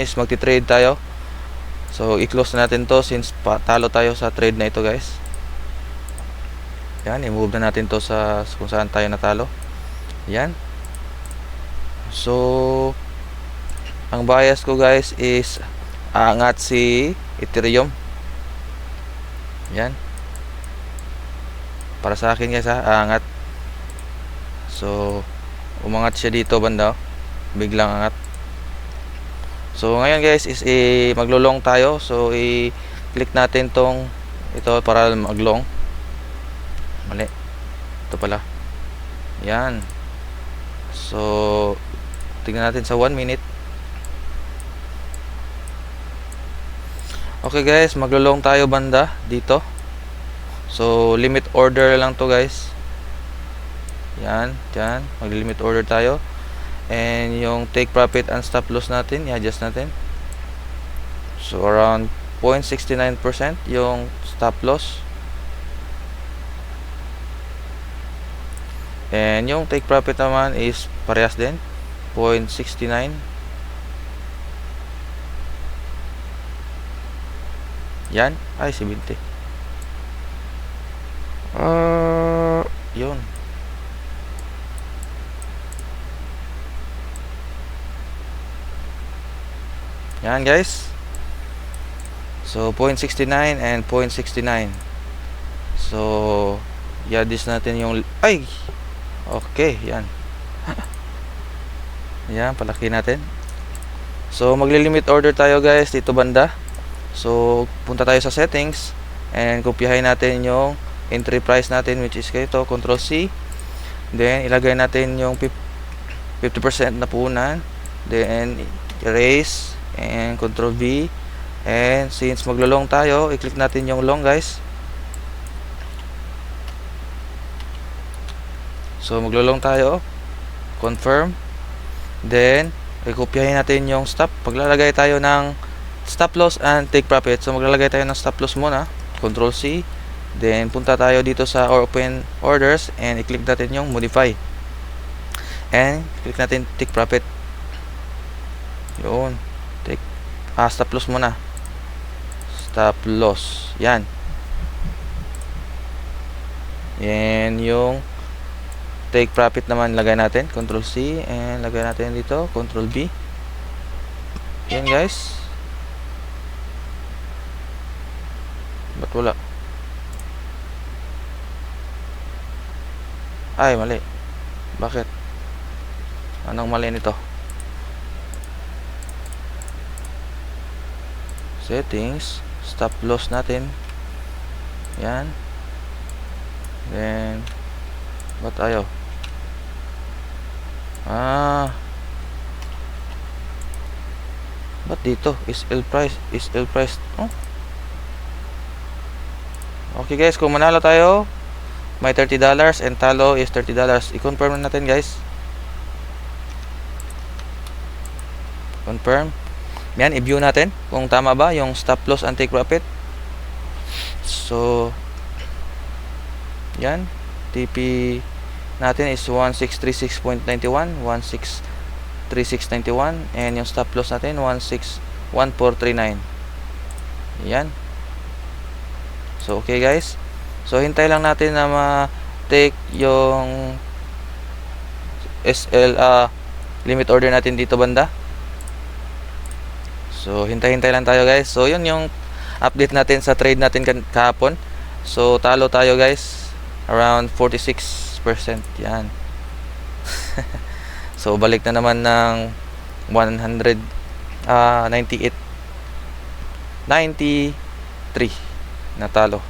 guys, magti-trade tayo. So i-close na natin to since talo tayo sa trade na ito guys. Yan, i-move na natin to sa kung saan tayo natalo. Yan. So ang bias ko guys is aangat si Ethereum. Yan. Para sa akin guys aangat. So umangat siya dito banda. Biglang angat. So ngayon guys is maglulong tayo. So i-click natin tong ito para maglong. Mali. Ito pala. Yan. So tingnan natin sa 1 minute. Okay guys, maglulong tayo banda dito. So limit order lang to guys. Yan, dyan. Mag-limit order tayo. And yung take profit and stop loss natin, i-adjust natin. So around 0.69% yung stop loss. And yung take profit naman is parehas din, 0.69. Yan, ay 70. Yun. Yan guys. So 0.69 and 0.69. So i-adjust natin yung ay. Okay, yan. Yan, palaki natin. So magli-limit order tayo guys dito banda. So punta tayo sa settings and kopyahin natin yung entry price natin which is ito, Control C. Then ilagay natin yung 50% na puhunan. Then erase and Control V. And since maglulong tayo, i-click natin yung long guys. So maglulong tayo, confirm. Then i-kopyahin natin yung stop. Paglalagay tayo ng stop loss and take profit. So maglalagay tayo ng stop loss muna, Control C. Then punta tayo dito sa open orders and i-click natin yung modify. And click natin take profit. Yun. Stop loss muna. Stop loss. Yan. Yan yung take profit naman lagay natin. Control C and lagay natin dito. Control V. Yan guys. Ba't wala? Ay, mali. Bakit? Anong mali nito? Settings, stop loss natin. Yan. Then ba't ayaw? Ba't dito? Is L price. Oh? Okay guys, kung manalo tayo, may $30 and talo is $30. I-confirm na natin guys. Confirm. Yan, i-view natin kung tama ba yung stop loss and take profit. So yan, TP natin is 1636.91, 1636.91, and yung stop loss natin 161439. Yan. So okay guys, so hintay lang natin na ma-take yung SL limit order natin dito banda. So hintay-hintay lang tayo guys. So yun yung update natin sa trade natin kahapon. So talo tayo guys, around 46%. Yan. So balik na naman ng 198 93 na talo.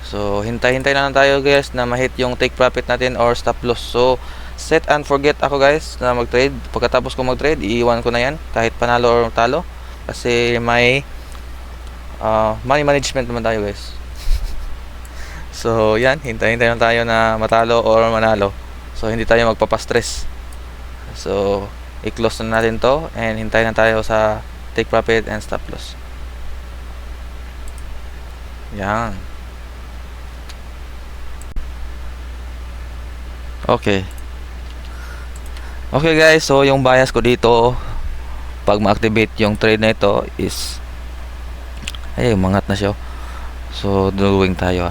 So hintay-hintay na lang tayo guys na ma-hit yung take profit natin or stop loss. So set and forget ako guys na mag-trade. Pagkatapos ko mag-trade, iiwan ko na yan kahit panalo or talo, kasi may money management naman tayo guys. So yan, hintay-hintay lang tayo na matalo or manalo. So hindi tayo magpapastress. So i-close na natin to and hintayin na tayo sa take profit and stop loss. Yan. Okay. Okay guys, so yung bias ko dito pag ma-activate yung trade na ito is ay umangat na siya. So drawing tayo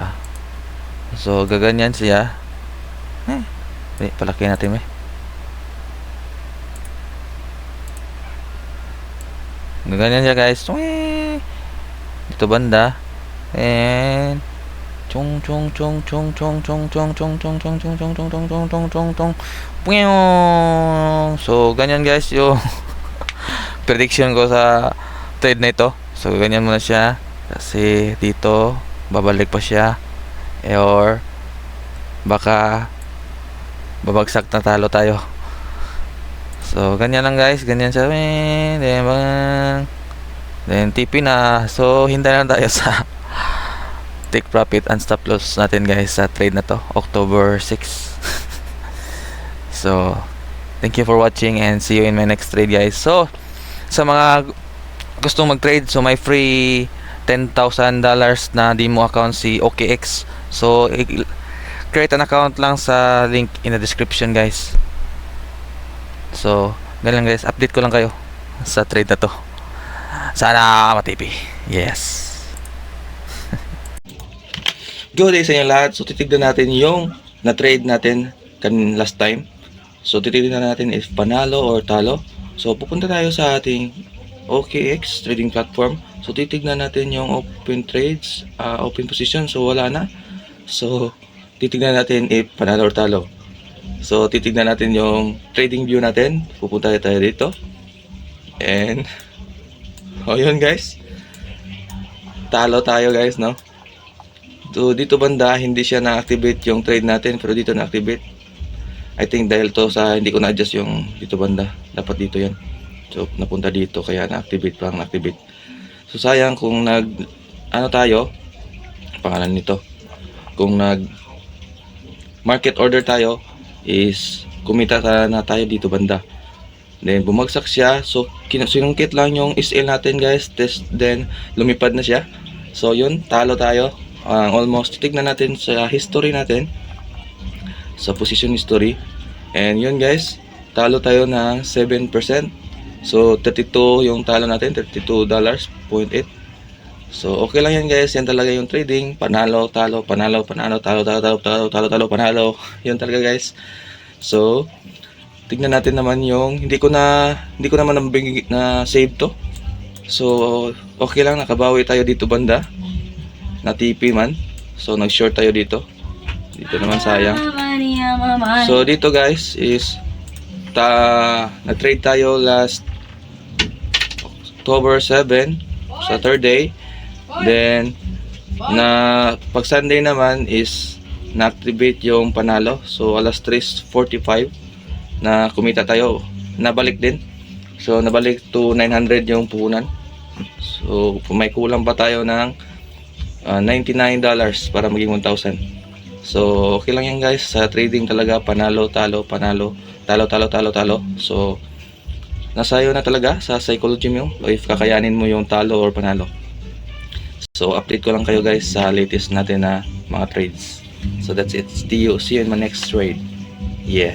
so gaganyan siya palaki natin gaganyan siya guys dito banda and chung chung chung chung chung chung chung chung chung chung chung chung chung chung chung chung chung chung. So ganyan guys yung prediction ko sa trade na ito. So ganyan muna siya kasi dito babalik pa siya or baka babagsak na talo tayo. So ganyan lang guys, ganyan siya then TP na. So hintay lang tayo sa take profit and stop loss natin guys sa trade na to October 6. So thank you for watching and see you in my next trade guys. So sa mga gustong mag-trade, so may free $10,000 na demo account si OKX. So create an account lang sa link in the description guys. So ganun guys, update ko lang kayo sa trade na to. Sana matipi. Yes. Good day sa inyo lahat. So titignan natin yung na-trade natin last time. So titignan natin if panalo or talo. So pupunta tayo sa ating OKX trading platform. So titignan natin yung open trades, open position. So wala na. So titignan natin if panalo or talo. So titignan natin yung trading view natin. Pupunta tayo dito. And yun guys. Talo tayo guys, no? So dito banda hindi siya na-activate yung trade natin, pero dito na-activate. I think dahil to sa hindi ko na-adjust yung dito banda. Dapat dito yan. So napunta dito kaya na-activate pa na-activate. So sayang kung tayo, pangalan nito. Kung market order tayo is kumita na tayo dito banda. Then bumagsak siya. So sinungkit lang yung SL natin guys. Then lumipad na siya. So yun, talo tayo. Almost tignan natin sa history natin, sa position history, and yun guys, talo tayo ng 7%. So 32 yung talo natin, $32.8. So okay lang yan guys, yan talaga yung trading, panalo, talo, panalo, panalo, talo, talo, talo, talo, talo, talo, panalo, yun talaga guys. So tignan natin naman yung hindi ko naman na save to. So okay lang, nakabawi tayo dito banda na TP man. So nag-short tayo dito. Dito naman sayang. So dito guys is na-trade tayo last October 7 sa third day. Then pag Sunday naman is na-activate yung panalo. So alas 3:45 na kumita tayo. Nabalik din. So nabalik to 900 yung puhunan. So may kulang pa tayo ng $99 para maging 1,000. So okay lang yan guys, sa trading talaga panalo, talo, panalo, talo, talo, talo, talo. So nasa iyo na talaga sa psychology mo if kakayanin mo yung talo or panalo. So update ko lang kayo guys sa latest natin na mga trades. So that's it. See you in my next trade. Yeah.